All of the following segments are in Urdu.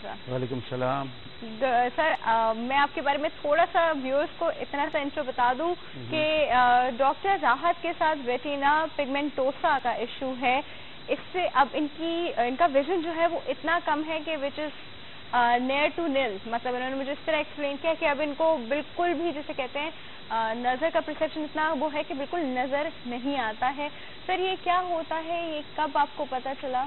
صاحب. وعلیکم السلام. سر میں آپ کے بارے میں تھوڑا سا ویورز کو اتنا سا انٹرو بتا دوں کہ ڈاکٹر راحت کے ساتھ ریٹینا پگمنٹوسا کا ایشو ہے. اس سے اب ان کا ویژن جو ہے وہ اتنا کم ہے کہ وچ از نیئر ٹو نیل. مطلب انہوں نے مجھے اس طرح ایکسپلین کیا کہ اب ان کو بالکل بھی جسے کہتے ہیں نظر کا پرسیپشن اتنا وہ ہے کہ بالکل نظر نہیں آتا ہے. سر یہ کیا ہوتا ہے, یہ کب آپ کو پتہ چلا؟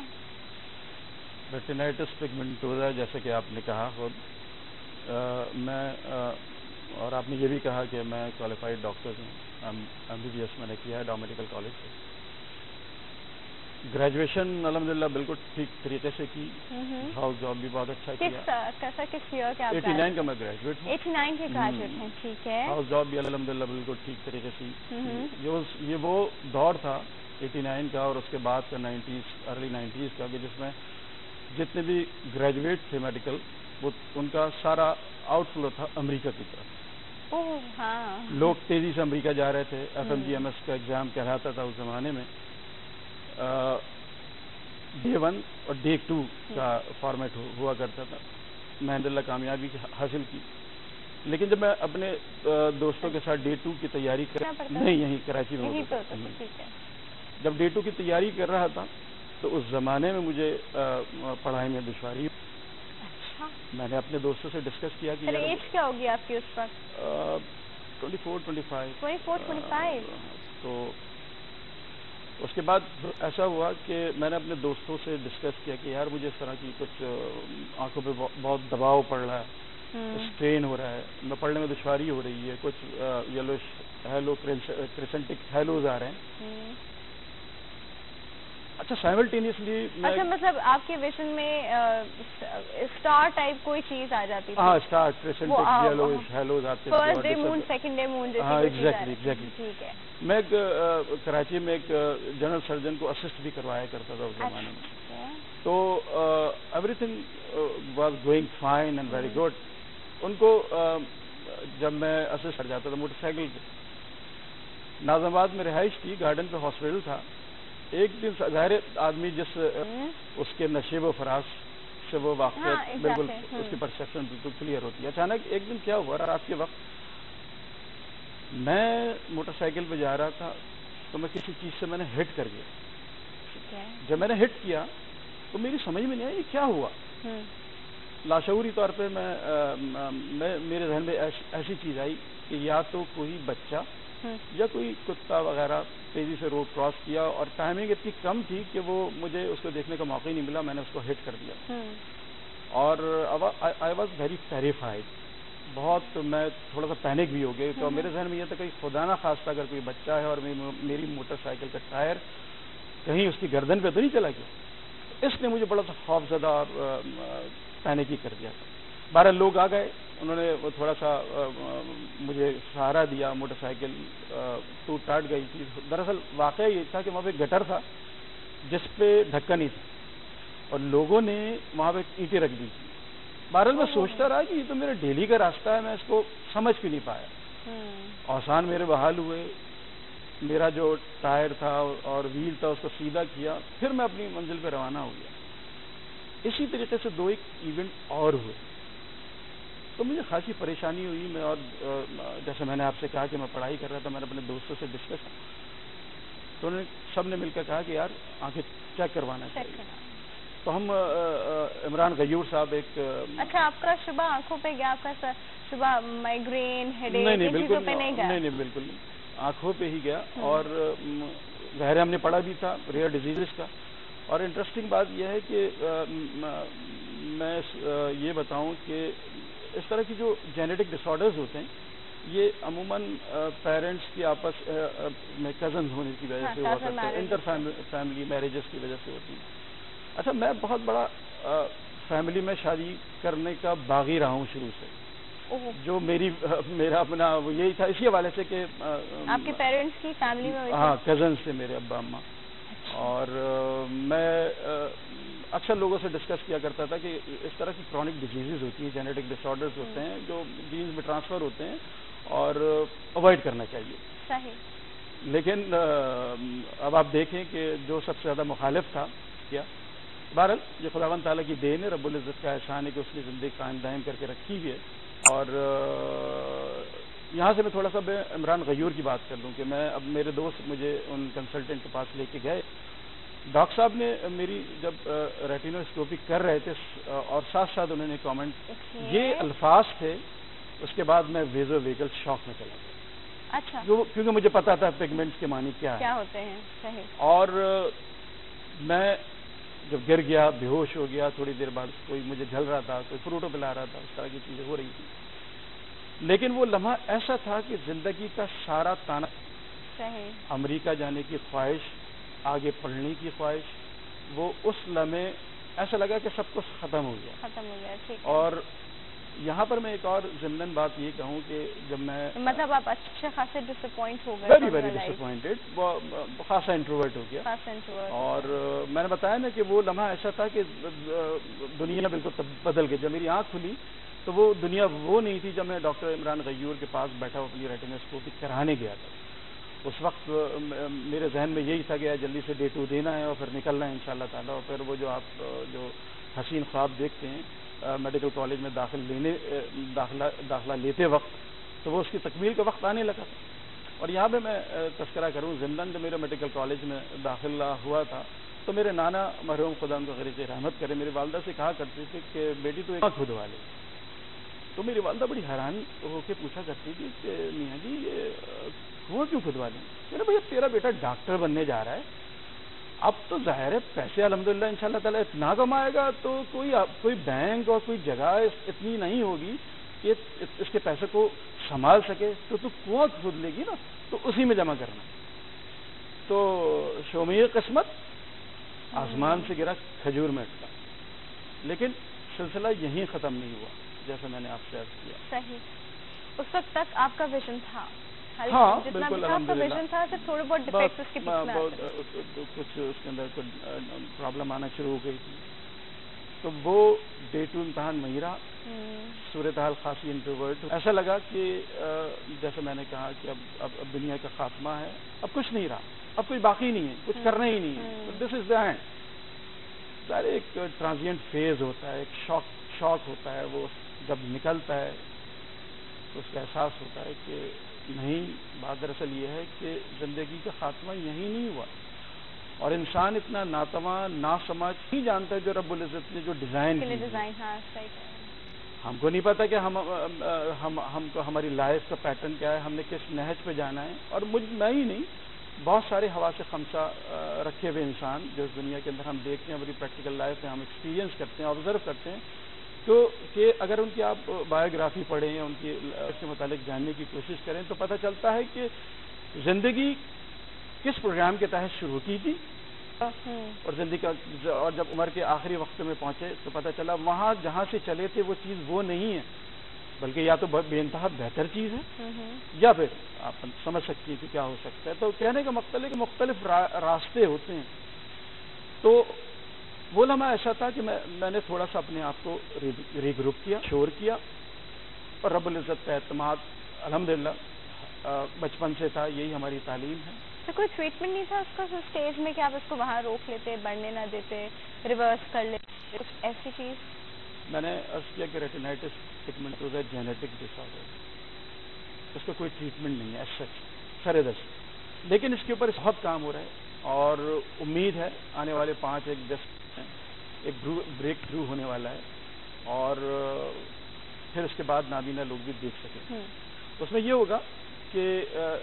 ریٹینائٹس پگمنٹوزا جیسے کہ آپ نے کہا خود میں اور آپ نے یہ بھی کہا کہ میں کوالیفائڈ ڈاکٹر ہوں. MBBS میں نے کیا ہے ڈاؤ میڈیکل کالج سے. گریجویشن الحمدللہ بالکل ٹھیک طریقے سے کی. ہاؤس جاب بھی بہت اچھا کیا. کس ایئر کے آپ 89 کا میں گریجویٹ ہوں. 89 کے گریجویٹ ہیں, ٹھیک ہے. ہاؤس جاب بھی الحمدللہ بالکل ٹھیک طریقے سے. یہ وہ دور تھا 89 کا اور اس کے بعد کا 90s ارلی 90s کا کہ جس میں جتنے بھی گریجویٹ تھے میڈیکل وہ ان کا سارا آؤٹ فلو تھا امریکہ کی طرف. لوگ تیزی سے امریکہ جا رہے تھے. FMGMS کا ایگزام کہلاتا تھا اس زمانے میں. Day 1 اور Day 2 کا فارمیٹ ہوا کرتا تھا. میں الحمدللہ کامیابی حاصل کی. لیکن جب میں اپنے دوستوں کے ساتھ Day 2 کی تیاری نہیں یہیں کراچی میں جب Day 2 کی تیاری کر رہا تھا تو اس زمانے میں مجھے پڑھائی میں دشواری. میں نے اپنے دوستوں سے ڈسکس کیا کہ ایج کیا ہوگی آپ کی اس وقت؟ 24-25. تو اس کے بعد ایسا ہوا کہ میں نے اپنے دوستوں سے ڈسکس کیا کہ یار مجھے اس طرح کی کچھ آنکھوں پہ بہت دباؤ پڑ رہا ہے, اسٹرین ہو رہا ہے, میں پڑھنے میں دشواری ہو رہی ہے, کچھ یلوش ہیلو کریسنٹک ہیلوز آ رہے ہیں. اچھا سائملٹینیسلی اچھا مطلب آپ کے ویژن میں اسٹار ٹائپ کوئی چیز آ جاتی ہے. ہاں اسٹار کریسنٹک ہیلوز آتے ہیں. فرسٹ ڈے مون, سیکنڈ ڈے مون. ہاں ایگزیکٹلی. ٹھیک ہے. میں ایک کراچی میں ایک جنرل سرجن کو اسسٹ بھی کروایا کرتا تھا اس زمانے میں. تو everything was going fine and very good. ان کو جب میں اسسٹ کر جاتا تھا موٹر سائیکل پہ, ناظم آباد میں رہائش تھی, گارڈن پہ ہاسپٹل تھا. ایک دن ظاہر آدمی جس اس کے نشیب و فراز سے وہ واقعات بالکل اس کی پرسیپشن بالکل کلیئر ہوتی ہے. اچانک ایک دن کیا ہوا, رات کے وقت میں موٹر سائیکل پہ جا رہا تھا تو میں کسی چیز سے میں نے ہٹ کر گیا. جب میں نے ہٹ کیا تو میری سمجھ میں نہیں آئی یہ کیا ہوا. لاشعوری طور پہ میرے ذہن میں ایسی چیز آئی کہ یا تو کوئی بچہ یا کوئی کتا وغیرہ تیزی سے روڈ کراس کیا اور ٹائمنگ اتنی کم تھی کہ وہ مجھے اس کو دیکھنے کا موقع ہی نہیں ملا. میں نے اس کو ہٹ کر دیا اور آئی واز ویری ٹیریفائڈ. بہت میں تھوڑا سا پینک بھی ہو گیا. تو میرے ذہن میں یہ تھا کہ خدا نہ خواستہ اگر کوئی بچہ ہے اور میری موٹر سائیکل کا ٹائر کہیں اس کی گردن پہ تو نہیں چلا گیا. اس نے مجھے بڑا سا خوف زدہ اور پینک ہی کر دیا. 12 لوگ آ گئے, انہوں نے وہ تھوڑا سا مجھے سہارا دیا. موٹر سائیکل ٹوٹ ٹاٹ گئی تھی. دراصل واقعہ یہ تھا کہ وہاں پہ گٹر تھا جس پہ ڈھکن نہیں تھا اور لوگوں نے وہاں پہ اینٹیں رکھ دی تھی. بہرحال میں سوچتا رہا کہ یہ تو میرا ڈیلی کا راستہ ہے, میں اس کو سمجھ بھی نہیں پایا. آسان میرے بحال ہوئے, میرا جو ٹائر تھا اور ویل تھا اس کو سیدھا کیا, پھر میں اپنی منزل پہ روانہ ہو گیا. اسی طریقے سے 2 ایونٹ اور ہوئے تو مجھے خاصی پریشانی ہوئی. میں اور جیسے میں نے آپ سے کہا کہ میں پڑھائی کر رہا تھا, میں نے اپنے دوستوں سے ڈسکس تو انہوں نے سب نے مل کر کہا کہ یار آنکھیں چیک کروانا چاہیے. تو ہم عمران غیور صاحب ایک اچھا آپ کا شبہ آنکھوں پہ گیا, آپ کا شبہ مائگرین ہیڈ ایک نہیں بالکل نہیں بالکل نہیں, آنکھوں پہ ہی گیا. اور ظاہر ہم نے پڑھا بھی تھا ریئر ڈیزیزز کا. اور انٹرسٹنگ بات یہ ہے کہ میں یہ بتاؤں کہ اس طرح کی جو جینیٹک ڈس آرڈرز ہوتے ہیں یہ عموماً پیرنٹس کی آپس میں کزنز ہونے کی وجہ سے ہوا کرتے ہیں, انٹر فیملی میرجز کی وجہ سے ہوتی ہیں. اچھا میں بہت بڑا فیملی میں شادی کرنے کا باغی رہا ہوں شروع سے, جو میرا اپنا یہی تھا اسی حوالے سے کہ آپ کے پیرنٹس کی فیملی میں ہاں کزنس تھے میرے ابا اماں. اور میں اکثر لوگوں سے ڈسکس کیا کرتا تھا کہ اس طرح کی کرونک ڈیزیزز ہوتی ہیں, جینیٹک ڈس آرڈرز ہوتے ہیں جو جینز میں ٹرانسفر ہوتے ہیں اور اوائڈ کرنا چاہیے. صحیح. لیکن اب آپ دیکھیں کہ جو سب سے زیادہ مخالف تھا کیا بہرحال یہ خداوند تعالیٰ کی دین ہے، رب العزت کا احسان ہے کہ اس نے زندگی قائم دائم کر کے رکھی ہوئی ہے. اور یہاں سے میں تھوڑا سا عمران غیور کی بات کر لوں کہ میں اب میرے دوست مجھے ان کنسلٹنٹ کے پاس لے کے گئے. ڈاکٹر صاحب نے میری جب ریٹینوسکوپی کر رہے تھے اور ساتھ ساتھ انہوں نے کامنٹ یہ الفاظ تھے، اس کے بعد میں ویزو ویگل شوق میں چلا گیا. اچھا. کیونکہ مجھے پتا تھا پیگمنٹس کے معنی کیا ہوتے ہیں. صحیح. اور میں جب گر گیا، بے ہوش ہو گیا، تھوڑی دیر بعد کوئی مجھے جھل رہا تھا، کوئی فروٹو پلا رہا تھا، اس طرح کی چیزیں ہو رہی تھی. لیکن وہ لمحہ ایسا تھا کہ زندگی کا سارا تانا، امریکہ جانے کی خواہش، آگے پڑھنے کی خواہش، وہ اس لمحے ایسا لگا کہ سب کچھ ختم ہو گیا. اور یہاں پر میں ایک اور ضمن بات یہ کہوں کہ جب میں مطلب آپ اچھے خاصے ڈس اپوائنٹ ہو گئے. ویری ڈس اپوائنٹڈ، خاصا انٹروورٹ ہو گیا. اور میں نے بتایا نا کہ وہ لمحہ ایسا تھا کہ دنیا بالکل بدل گئی. جب میری آنکھ کھلی تو وہ دنیا وہ نہیں تھی جب میں ڈاکٹر عمران غیور کے پاس بیٹھا ہوا اپنی ریٹینوسکوپی کرانے گیا تھا. اس وقت میرے ذہن میں یہی تھا کہ جلدی سے ڈے 2 دینا ہے اور پھر نکلنا ہے انشاءاللہ تعالیٰ. اور پھر وہ جو آپ جو حسین خواب دیکھتے ہیں میڈیکل کالج میں داخلہ لیتے وقت، تو وہ اس کی تکمیل کا وقت آنے لگا. اور یہاں پہ میں تذکرہ کروں ضمن جب میرا میڈیکل کالج میں داخلہ ہوا تھا تو میرے نانا مرحوم خدا ان کو غریق رحمت کرے میری والدہ سے کہا کرتے تھے کہ بیٹی تو ایک کھدوا لے. تو میری والدہ بڑی حیران ہو کے پوچھا کرتی تھی کہ میاں جی یہ کنواں کیوں کھدوا لیں؟ میرے بھائی تیرا بیٹا ڈاکٹر بننے جا رہا ہے، اب تو ظاہر ہے پیسے الحمدللہ انشاءاللہ تعالیٰ اتنا کمائے گا تو کوئی بینک اور کوئی جگہ اتنی نہیں ہوگی کہ اس کے پیسے کو سنبھال سکے، تو کنواں کھود لے گی نا، تو اسی میں جمع کرنا. تو شومی قسمت آسمان سے گرا کھجور میں اٹکا. لیکن سلسلہ یہیں ختم نہیں ہوا جیسا میں نے آپ سے عرض کیا. صحیح. اس وقت تک آپ کا ویژن تھا. ہاں بالکل الحمدللہ. تھوڑے بہت ڈیفیکٹس اس کے کچھ اس کے اندر پرابلم آنا شروع ہو گئی تھی. تو وہ ڈے 2 امتحان نہیں رہا. صورتحال خاصی انٹروورٹ. ایسا لگا کہ جیسے میں نے کہا کہ اب دنیا کا خاتمہ ہے، اب کچھ نہیں رہا، اب کوئی باقی نہیں ہے، کچھ کرنا ہی نہیں ہے. دس از دا اینڈ. سارے ایک ٹرانزینٹ فیز ہوتا ہے، ایک شوق ہوتا ہے، وہ جب نکلتا ہے تو اس کا احساس ہوتا ہے کہ نہیں، بات دراصل یہ ہے کہ زندگی کا خاتمہ یہی نہیں ہوا. اور انسان اتنا ناتواں ناسمجھ نہیں جانتا ہے جو رب العزت نے جو ڈیزائن ہم کو نہیں پتا کہ ہم کو ہماری لائف کا پیٹرن کیا ہے، ہم نے کس نہج پہ جانا ہے. اور میں ہی نہیں، بہت سارے حواس خمسہ رکھے ہوئے انسان جو اس دنیا کے اندر ہم دیکھتے ہیں، ہماری پریکٹیکل لائف میں ہم ایکسپیرینس کرتے ہیں، آبزرو کرتے ہیں. تو کہ اگر ان کی آپ بایوگرافی پڑھیں یا ان کی لائف کے متعلق جاننے کی کوشش کریں تو پتہ چلتا ہے کہ زندگی کس پروگرام کے تحت شروع کی تھی اور زندگی کا، اور جب عمر کے آخری وقت میں پہنچے تو پتہ چلا وہاں جہاں سے چلے تھے وہ چیز وہ نہیں ہے، بلکہ یا تو بے انتہا بہتر چیز ہے یا پھر آپ سمجھ سکتی ہیں کہ کیا ہو سکتا ہے. تو کہنے کا مطلب ہے کہ مختلف راستے ہوتے ہیں. تو وہ لمحہ ایسا تھا کہ میں نے تھوڑا سا اپنے آپ کو ری گروپ کیا، شور کیا، اور رب العزت کا اعتماد الحمدللہ بچپن سے تھا. یہی ہماری تعلیم ہے. تو کوئی ٹریٹمنٹ نہیں تھا اس کا اسٹیج میں کہ آپ اس کو وہاں روک لیتے، بڑھنے نہ دیتے، ریورس کر لیتے، کچھ ایسی چیز؟ میں نے عرض کیا کہ ریٹینائٹس پگمنٹوزا ہوتا ہے جینیٹک ڈس آرڈر، اس کا کوئی ٹریٹمنٹ نہیں ہے ایز سچ سر دست. لیکن اس کے اوپر بہت کام ہو رہا ہے اور امید ہے آنے والے 5-10 ایک بریک تھرو ہونے والا ہے اور پھر اس کے بعد نابینا لوگ بھی دیکھ سکیں. اس میں یہ ہوگا کہ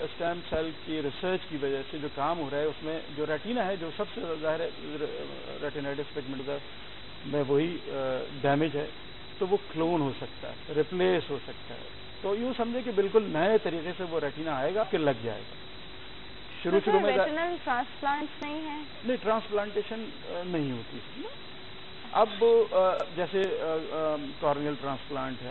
اسٹیم سیل کی ریسرچ کی وجہ سے جو کام ہو رہا ہے اس میں جو ریٹینا ہے جو سب سے ظاہر ہے ریٹینائٹس پگمنٹوزا میں وہی ڈیمیج ہے تو وہ کلون ہو سکتا ہے، ریپلیس ہو سکتا ہے. تو یوں سمجھے کہ بالکل نئے طریقے سے وہ ریٹینا آئے گا کہ لگ جائے گا. شروع میں ٹرانسپلانٹ نہیں ہے، نہیں ٹرانسپلانٹیشن نہیں ہوتی. اب جیسے کارنیل ٹرانسپلانٹ ہے